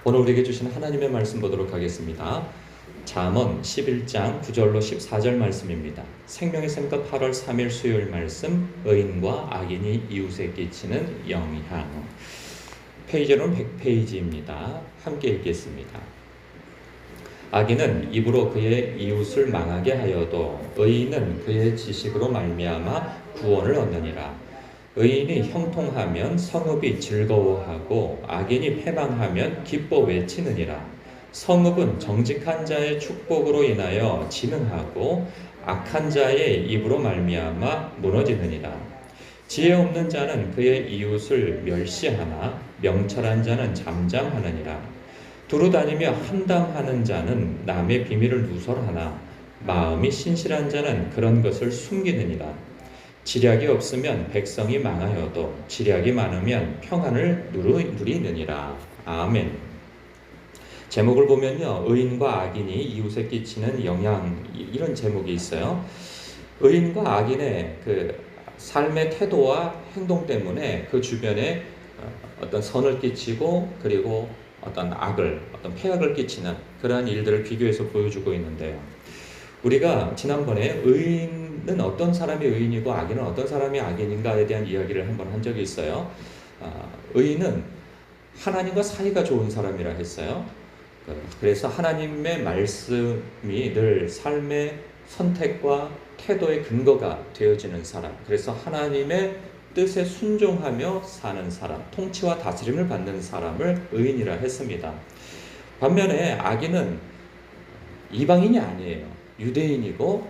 오늘 우리에게 주신 하나님의 말씀 보도록 하겠습니다. 잠언 11장 9절로 14절 말씀입니다. 생명의 샘과 8월 3일 수요일 말씀, 의인과 악인이 이웃에 끼치는 영향. 페이지로는 100페이지입니다. 함께 읽겠습니다. 악인은 입으로 그의 이웃을 망하게 하여도 의인은 그의 지식으로 말미암아 구원을 얻느니라. 의인이 형통하면 성읍이 즐거워하고 악인이 패망하면 기뻐 외치느니라. 성읍은 정직한 자의 축복으로 인하여 진흥하고 악한 자의 입으로 말미암아 무너지느니라. 지혜 없는 자는 그의 이웃을 멸시하나 명철한 자는 잠잠하느니라. 두루 다니며 함담하는 자는 남의 비밀을 누설하나 마음이 신실한 자는 그런 것을 숨기느니라. 지략이 없으면 백성이 망하여도 지략이 많으면 평안을 누리느니라. 아멘. 제목을 보면요, 의인과 악인이 이웃에 끼치는 영향, 이런 제목이 있어요. 의인과 악인의 그 삶의 태도와 행동 때문에 그 주변에 어떤 선을 끼치고 그리고 어떤 폐악을 끼치는 그러한 일들을 비교해서 보여주고 있는데요. 우리가 지난번에 의인은 어떤 사람이 의인이고 악인은 어떤 사람이 악인인가에 대한 이야기를 한번 한 적이 있어요. 의인은 하나님과 사이가 좋은 사람이라 했어요. 그래서 하나님의 말씀이 늘 삶의 선택과 태도의 근거가 되어지는 사람, 그래서 하나님의 뜻에 순종하며 사는 사람, 통치와 다스림을 받는 사람을 의인이라 했습니다. 반면에 악인은 이방인이 아니에요. 유대인이고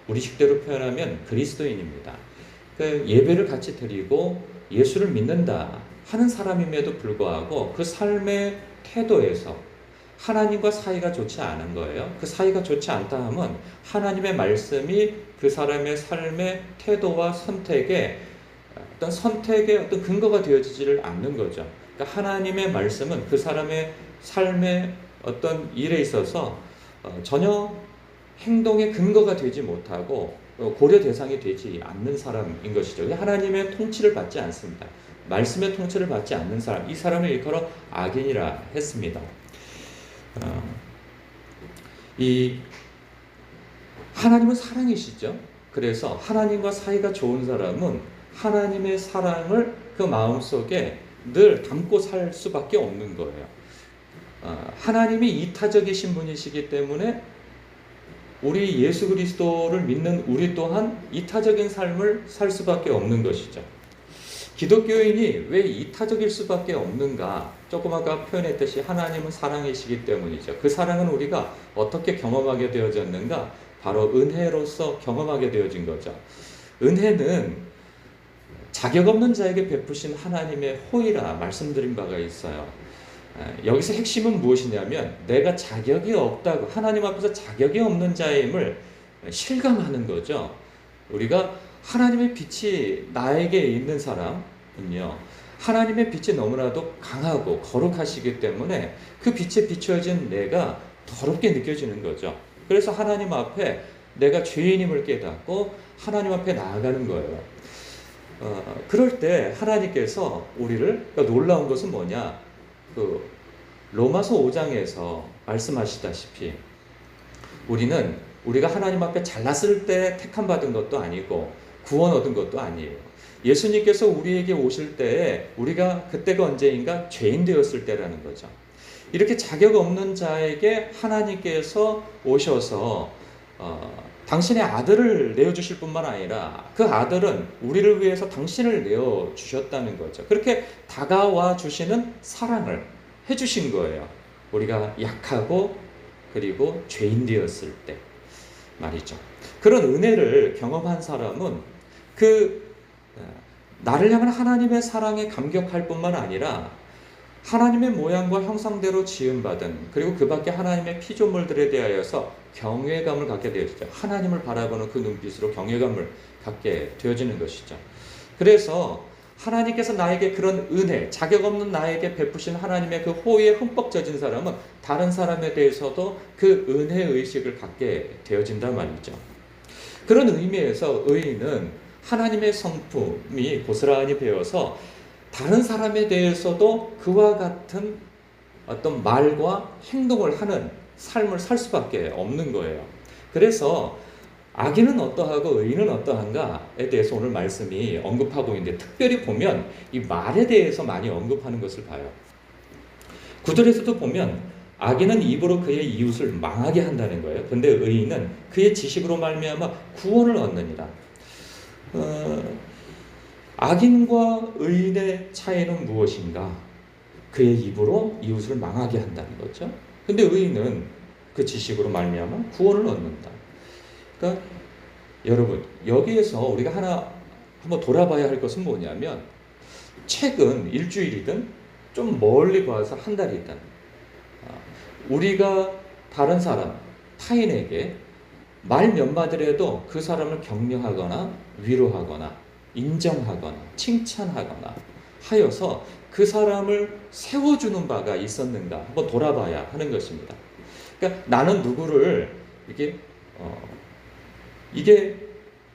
우리 식대로 표현하면 그리스도인입니다. 그 예배를 같이 드리고 예수를 믿는다 하는 사람임에도 불구하고 그 삶의 태도에서 하나님과 사이가 좋지 않은 거예요. 그 사이가 좋지 않다 하면 하나님의 말씀이 그 사람의 삶의 태도와 선택의 어떤 근거가 되어지지를 않는 거죠. 그러니까 하나님의 말씀은 그 사람의 삶의 어떤 일에 있어서 전혀 행동의 근거가 되지 못하고 고려 대상이 되지 않는 사람인 것이죠. 하나님의 통치를 받지 않습니다. 말씀의 통치를 받지 않는 사람, 이 사람을 일컬어 악인이라 했습니다. 이 하나님은 사랑이시죠. 그래서 하나님과 사이가 좋은 사람은 하나님의 사랑을 그 마음속에 늘 담고 살 수밖에 없는 거예요. 하나님이 이타적이신 분이시기 때문에 우리 예수 그리스도를 믿는 우리 또한 이타적인 삶을 살 수밖에 없는 것이죠. 기독교인이 왜 이타적일 수밖에 없는가? 조금 아까 표현했듯이 하나님은 사랑이시기 때문이죠. 그 사랑은 우리가 어떻게 경험하게 되어졌는가? 바로 은혜로서 경험하게 되어진 거죠. 은혜는 자격 없는 자에게 베푸신 하나님의 호의라 말씀드린 바가 있어요. 여기서 핵심은 무엇이냐면 내가 자격이 없다고, 하나님 앞에서 자격이 없는 자임을 실감하는 거죠. 우리가 하나님의 빛이 나에게 있는 사람은요, 하나님의 빛이 너무나도 강하고 거룩하시기 때문에 그 빛에 비춰진 내가 더럽게 느껴지는 거죠. 그래서 하나님 앞에 내가 죄인임을 깨닫고 하나님 앞에 나아가는 거예요. 그럴 때 하나님께서 우리를, 그러니까 놀라운 것은 뭐냐? 로마서 5장에서 말씀하시다시피 우리가 하나님 앞에 잘났을 때 택함 받은 것도 아니고 구원 얻은 것도 아니에요. 예수님께서 우리에게 오실 때에 우리가 그때가 언제인가? 죄인 되었을 때라는 거죠. 이렇게 자격 없는 자에게 하나님께서 오셔서 당신의 아들을 내어주실 뿐만 아니라 그 아들은 우리를 위해서 당신을 내어주셨다는 거죠. 그렇게 다가와 주시는 사랑을 해주신 거예요. 우리가 약하고 그리고 죄인 되었을 때 말이죠. 그런 은혜를 경험한 사람은 나를 향한 하나님의 사랑에 감격할 뿐만 아니라 하나님의 모양과 형상대로 지음받은, 그리고 그 밖에 하나님의 피조물들에 대하여서 경외감을 갖게 되어지죠. 하나님을 바라보는 그 눈빛으로 경외감을 갖게 되어지는 것이죠. 그래서 하나님께서 나에게 그런 은혜, 자격 없는 나에게 베푸신 하나님의 그 호의에 흠뻑 젖은 사람은 다른 사람에 대해서도 그 은혜 의식을 갖게 되어진단 말이죠. 그런 의미에서 의인은 하나님의 성품이 고스란히 배어서 다른 사람에 대해서도 그와 같은 어떤 말과 행동을 하는 삶을 살 수밖에 없는 거예요. 그래서 악인은 어떠하고 의인은 어떠한가에 대해서 오늘 말씀이 언급하고 있는데, 특별히 보면 이 말에 대해서 많이 언급하는 것을 봐요. 구절에서도 보면 악인은 입으로 그의 이웃을 망하게 한다는 거예요. 근데 의인은 그의 지식으로 말미암아 구원을 얻느니라. 악인과 의인의 차이는 무엇인가? 그의 입으로 이웃을 망하게 한다는 거죠. 근데 의인은 그 지식으로 말미암아 구원을 얻는다. 그러니까 여러분, 여기에서 우리가 하나 한번 돌아봐야 할 것은 뭐냐면, 최근 일주일이든 좀 멀리 봐서 한 달이든 우리가 다른 사람, 타인에게 말 몇 마디라도 그 사람을 격려하거나 위로하거나 인정하거나 칭찬하거나 하여서 그 사람을 세워주는 바가 있었는가 한번 돌아봐야 하는 것입니다. 그러니까 나는 누구를 이게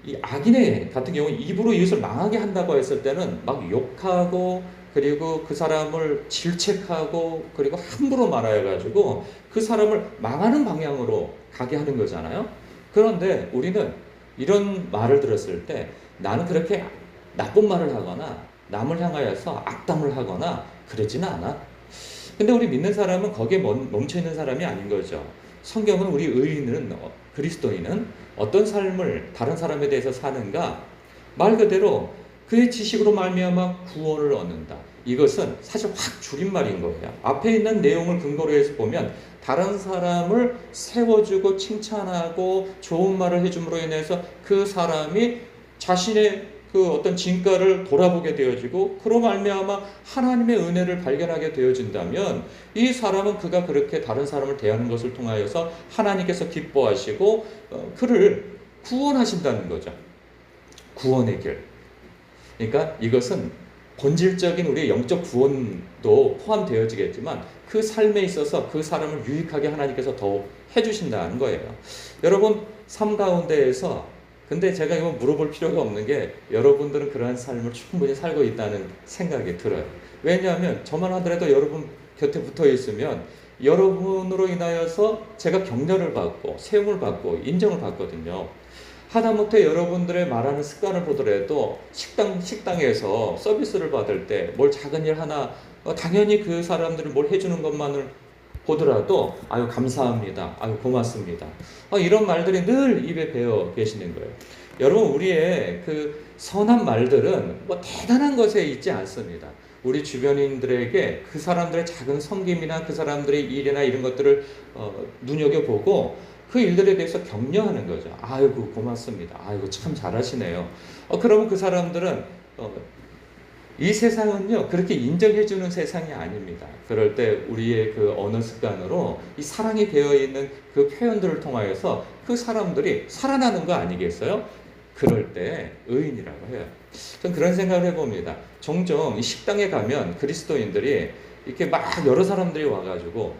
이 악인의 같은 경우 입으로 이웃을 망하게 한다고 했을 때는 막 욕하고, 그리고 그 사람을 질책하고, 그리고 함부로 말해가지고 그 사람을 망하는 방향으로 가게 하는 거잖아요. 그런데 우리는 이런 말을 들었을 때 나는 그렇게 나쁜 말을 하거나 남을 향하여서 악담을 하거나 그러지는 않아. 근데 우리 믿는 사람은 거기에 멈춰있는 사람이 아닌 거죠. 성경은 우리 의인은, 그리스도인은 어떤 삶을 다른 사람에 대해서 사는가? 말 그대로 그의 지식으로 말미암아 구원을 얻는다. 이것은 사실 확 줄임말인 거예요. 앞에 있는 내용을 근거로 해서 보면 다른 사람을 세워주고 칭찬하고 좋은 말을 해줌으로 인해서 그 사람이 자신의 그 어떤 진가를 돌아보게 되어지고, 그로 말미암아 하나님의 은혜를 발견하게 되어진다면 이 사람은 그가 그렇게 다른 사람을 대하는 것을 통하여서 하나님께서 기뻐하시고 그를 구원하신다는 거죠. 구원의 길. 그러니까 이것은 본질적인 우리의 영적 구원도 포함되어지겠지만 그 삶에 있어서 그 사람을 유익하게 하나님께서 더 해주신다는 거예요. 여러분 삶 가운데에서, 근데 제가 이거 물어볼 필요가 없는 게 여러분들은 그러한 삶을 충분히 살고 있다는 생각이 들어요. 왜냐하면 저만 하더라도 여러분 곁에 붙어 있으면 여러분으로 인하여서 제가 격려를 받고 세움을 받고 인정을 받거든요. 하다못해 여러분들의 말하는 습관을 보더라도 식당에서 서비스를 받을 때 뭘 작은 일 하나 당연히 그 사람들이 뭘 해주는 것만을 보더라도 아유 감사합니다, 아유 고맙습니다, 이런 말들이 늘 입에 배어 계시는 거예요. 여러분 우리의 그 선한 말들은 뭐 대단한 것에 있지 않습니다. 우리 주변인들에게 그 사람들의 작은 섬김이나 그 사람들의 일이나 이런 것들을 눈여겨보고 그 일들에 대해서 격려하는 거죠. 아이고 고맙습니다, 아이고 참 잘하시네요. 그러면 그 사람들은 이 세상은요 그렇게 인정해주는 세상이 아닙니다. 그럴 때 우리의 그 언어 습관으로 이 사랑이 되어 있는 그 표현들을 통하여서 그 사람들이 살아나는 거 아니겠어요? 그럴 때 의인이라고 해요. 전 그런 생각을 해봅니다. 종종 이 식당에 가면 그리스도인들이 이렇게 막 여러 사람들이 와가지고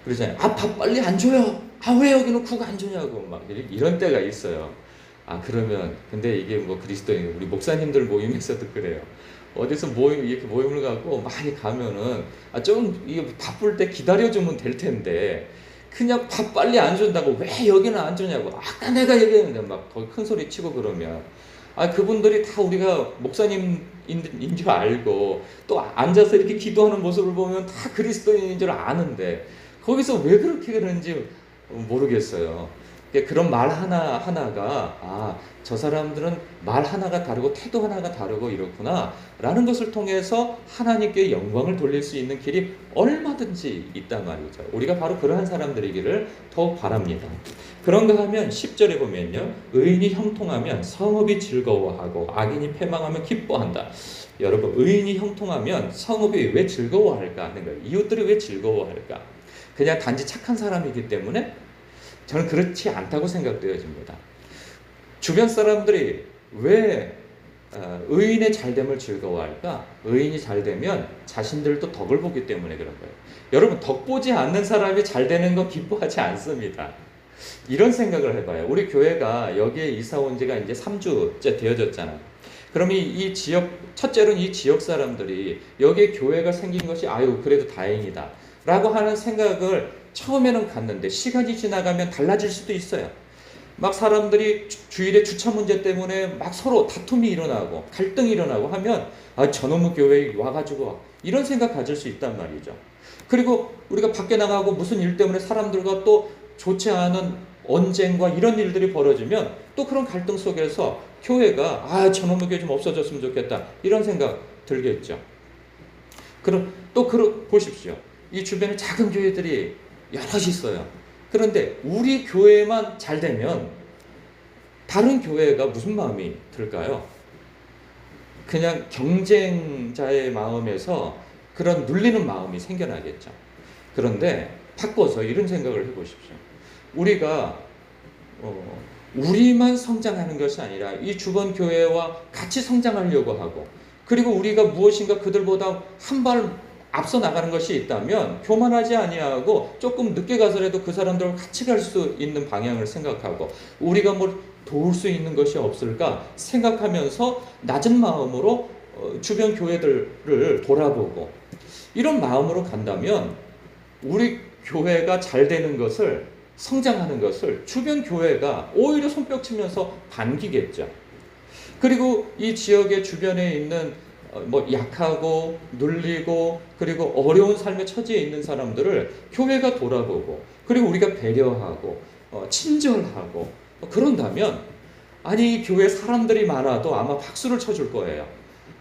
그러잖아요. 밥 빨리 안 줘요. 왜 여기는 국 안 주냐고 막 이런 때가 있어요. 그러면 근데 이게 뭐 그리스도인 우리 목사님들 모임에서도 그래요. 어디서 이렇게 모임을 가고 많이 가면은 좀 이게 바쁠 때 기다려주면 될 텐데 그냥 밥 빨리 안 준다고 왜 여기는 안 주냐고 아까 내가 얘기했는데 막 거기 큰 소리 치고 그러면 그분들이 다 우리가 목사님인 줄 알고 또 앉아서 이렇게 기도하는 모습을 보면 다 그리스도인인 줄 아는데 거기서 왜 그렇게 그런지 모르겠어요. 그런 말 하나가 저 사람들은 말 하나가 다르고 태도 하나가 다르고 이렇구나 라는 것을 통해서 하나님께 영광을 돌릴 수 있는 길이 얼마든지 있단 말이죠. 우리가 바로 그러한 사람들이기를 더욱 바랍니다. 그런가 하면 10절에 보면요, 의인이 형통하면 성읍이 즐거워하고 악인이 패망하면 기뻐한다. 여러분 의인이 형통하면 성읍이 왜 즐거워할까 하는 거예요. 이웃들이 왜 즐거워할까? 그냥 단지 착한 사람이기 때문에? 저는 그렇지 않다고 생각되어집니다. 주변 사람들이 왜 의인의 잘됨을 즐거워할까? 의인이 잘되면 자신들도 덕을 보기 때문에 그런 거예요. 여러분 덕 보지 않는 사람이 잘되는 건 기뻐하지 않습니다. 이런 생각을 해봐요. 우리 교회가 여기에 이사 온 지가 이제 3주째 되어졌잖아요. 그러면 이 지역, 첫째로는 이 지역 사람들이 여기에 교회가 생긴 것이 아유 그래도 다행이다 라고 하는 생각을 처음에는 갖는데 시간이 지나가면 달라질 수도 있어요. 막 사람들이 주일에 주차 문제 때문에 막 서로 다툼이 일어나고 갈등이 일어나고 하면 아 저놈의 교회에 와가지고 이런 생각 가질 수 있단 말이죠. 그리고 우리가 밖에 나가고 무슨 일 때문에 사람들과 또 좋지 않은 언쟁과 이런 일들이 벌어지면 또 그런 갈등 속에서 교회가 아 저놈의 교회 좀 없어졌으면 좋겠다 이런 생각 들겠죠. 그럼 또 보십시오. 이 주변에 작은 교회들이 여럿이 있어요. 그런데 우리 교회만 잘 되면 다른 교회가 무슨 마음이 들까요? 그냥 경쟁자의 마음에서 그런 눌리는 마음이 생겨나겠죠. 그런데 바꿔서 이런 생각을 해보십시오. 우리가 우리만 성장하는 것이 아니라 이 주변 교회와 같이 성장하려고 하고 그리고 우리가 무엇인가 그들보다 한 발 앞서 나가는 것이 있다면 교만하지 아니하고 조금 늦게 가서라도 그 사람들과 같이 갈 수 있는 방향을 생각하고 우리가 뭘 도울 수 있는 것이 없을까 생각하면서 낮은 마음으로 주변 교회들을 돌아보고 이런 마음으로 간다면 우리 교회가 잘 되는 것을 성장하는 것을 주변 교회가 오히려 손뼉치면서 반기겠죠. 그리고 이 지역의 주변에 있는 약하고 눌리고 그리고 어려운 삶의 처지에 있는 사람들을 교회가 돌아보고 그리고 우리가 배려하고 친절하고 그런다면 아니 교회 사람들이 많아도 아마 박수를 쳐줄 거예요.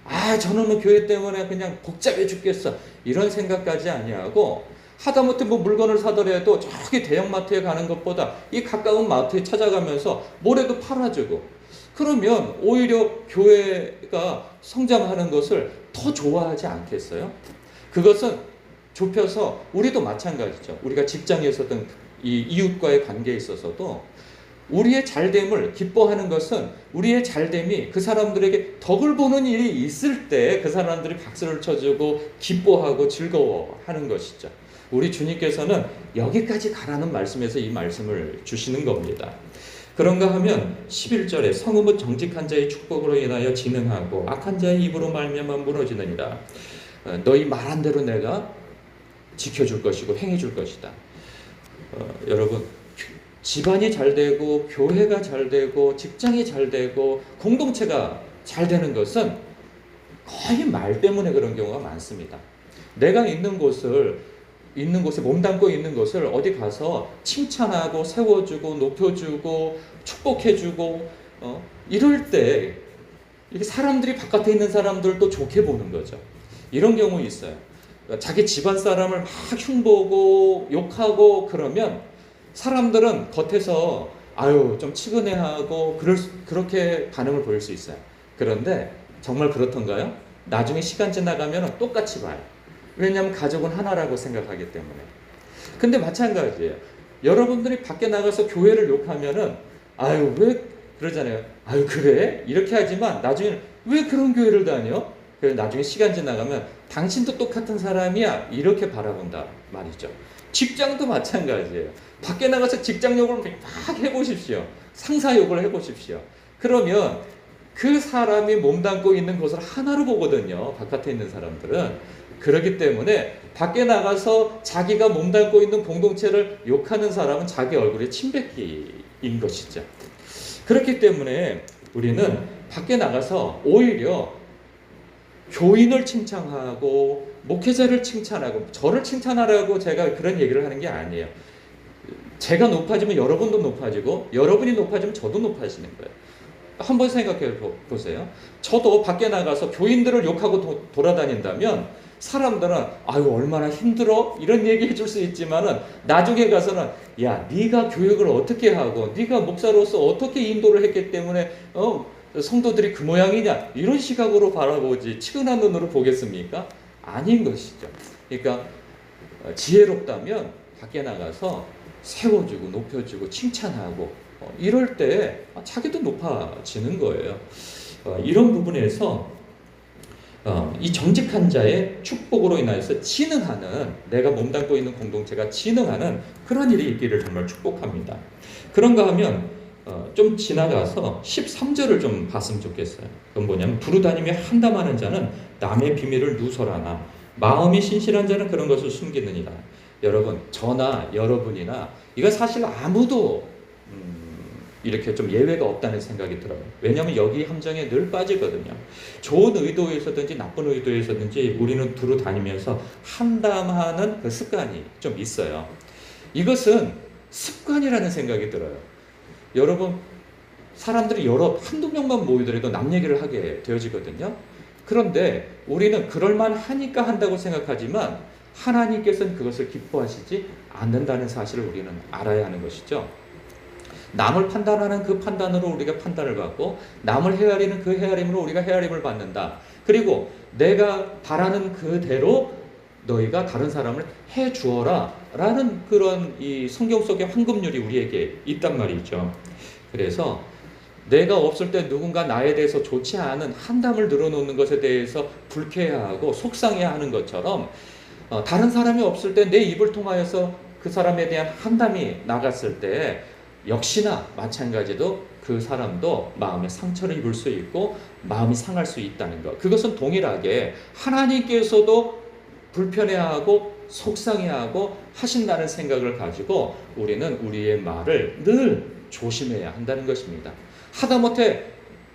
아 저놈의 교회 때문에 그냥 복잡해 죽겠어 이런 생각까지 아니하고 하다못해 물건을 사더라도 저기 대형마트에 가는 것보다 이 가까운 마트에 찾아가면서 뭐라도 팔아주고 그러면 오히려 교회가 성장하는 것을 더 좋아하지 않겠어요? 그것은 좁혀서 우리도 마찬가지죠. 우리가 직장에서든 이 이웃과의 관계에 있어서도 우리의 잘됨을 기뻐하는 것은 우리의 잘됨이 그 사람들에게 덕을 보는 일이 있을 때 그 사람들이 박수를 쳐주고 기뻐하고 즐거워하는 것이죠. 우리 주님께서는 여기까지 가라는 말씀에서 이 말씀을 주시는 겁니다. 그런가 하면 11절에 성읍은 정직한 자의 축복으로 인하여 진흥하고 악한 자의 입으로 말미암아 무너지느니라. 너희 말한 대로 내가 지켜줄 것이고 행해줄 것이다. 여러분 집안이 잘 되고 교회가 잘 되고 직장이 잘 되고 공동체가 잘 되는 것은 거의 말 때문에 그런 경우가 많습니다. 내가 있는 곳에 몸담고 있는 것을 어디 가서 칭찬하고 세워주고 높여주고 축복해주고 이럴 때 이렇게 사람들이 바깥에 있는 사람들도 좋게 보는 거죠. 이런 경우 있어요. 자기 집안 사람을 막 흉보고 욕하고 그러면 사람들은 겉에서 아유 좀 치근해하고 그렇게 반응을 보일 수 있어요. 그런데 정말 그렇던가요? 나중에 시간 지나가면 똑같이 봐요. 왜냐하면 가족은 하나라고 생각하기 때문에. 근데 마찬가지예요. 여러분들이 밖에 나가서 교회를 욕하면은 아유 왜 그러잖아요. 아유 그래? 이렇게 하지만 나중에는 왜 그런 교회를 다녀? 그래서 나중에 시간 지나가면 당신도 똑같은 사람이야 이렇게 바라본다 말이죠. 직장도 마찬가지예요. 밖에 나가서 직장 욕을 막 해보십시오. 상사 욕을 해보십시오. 그러면 그 사람이 몸담고 있는 것을 하나로 보거든요. 바깥에 있는 사람들은. 그렇기 때문에 밖에 나가서 자기가 몸담고 있는 공동체를 욕하는 사람은 자기 얼굴에 침뱉기인 것이죠. 그렇기 때문에 우리는 밖에 나가서 오히려 교인을 칭찬하고 목회자를 칭찬하고 저를 칭찬하라고 제가 그런 얘기를 하는 게 아니에요. 제가 높아지면 여러분도 높아지고 여러분이 높아지면 저도 높아지는 거예요. 한번 생각해 보세요. 저도 밖에 나가서 교인들을 욕하고 돌아다닌다면 사람들은 아유 얼마나 힘들어 이런 얘기 해줄 수 있지만은 나중에 가서는 야 네가 교육을 어떻게 하고 네가 목사로서 어떻게 인도를 했기 때문에 성도들이 그 모양이냐 이런 시각으로 바라보지 치근한 눈으로 보겠습니까? 아닌 것이죠. 그러니까 지혜롭다면 밖에 나가서 세워주고 높여주고 칭찬하고 이럴 때 자기도 높아지는 거예요. 이런 부분에서 이 정직한 자의 축복으로 인하여서 진흥하는 내가 몸담고 있는 공동체가 진흥하는 그런 일이 있기를 정말 축복합니다. 그런가 하면 좀 지나가서 13절을 좀 봤으면 좋겠어요. 그건 뭐냐면 두루다니며 한담하는 자는 남의 비밀을 누설하나 마음이 신실한 자는 그런 것을 숨기느니라. 여러분, 저나 여러분이나 이거 사실 아무도 이렇게 좀 예외가 없다는 생각이 들어요. 왜냐하면 여기 함정에 늘 빠지거든요. 좋은 의도에서든지 나쁜 의도에서든지 우리는 두루 다니면서 한담하는 그 습관이 좀 있어요. 이것은 습관이라는 생각이 들어요. 여러분, 사람들이 한두 명만 모이더라도 남 얘기를 하게 되어지거든요. 그런데 우리는 그럴만 하니까 한다고 생각하지만 하나님께서는 그것을 기뻐하시지 않는다는 사실을 우리는 알아야 하는 것이죠. 남을 판단하는 그 판단으로 우리가 판단을 받고 남을 헤아리는 그 헤아림으로 우리가 헤아림을 받는다. 그리고 내가 바라는 그대로 너희가 다른 사람을 해 주어라 라는 그런 이 성경 속의 황금률이 우리에게 있단 말이죠. 그래서 내가 없을 때 누군가 나에 대해서 좋지 않은 한담을 늘어놓는 것에 대해서 불쾌해하고 속상해하는 것처럼 다른 사람이 없을 때 내 입을 통하여서 그 사람에 대한 한담이 나갔을 때 역시나 마찬가지로 그 사람도 마음에 상처를 입을 수 있고 마음이 상할 수 있다는 것. 그것은 동일하게 하나님께서도 불편해하고 속상해하고 하신다는 생각을 가지고 우리는 우리의 말을 늘 조심해야 한다는 것입니다. 하다못해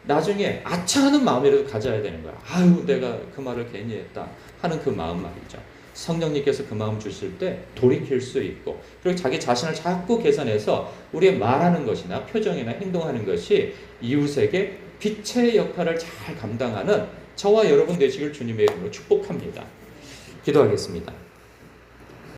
나중에 아차하는 마음이라도 가져야 되는 거야. 아유, 내가 그 말을 괜히 했다 하는 그 마음 말이죠. 성령님께서 그 마음 주실 때 돌이킬 수 있고, 그리고 자기 자신을 자꾸 개선해서 우리의 말하는 것이나 표정이나 행동하는 것이 이웃에게 빛의 역할을 잘 감당하는 저와 여러분 되시길 주님의 이름으로 축복합니다. 기도하겠습니다.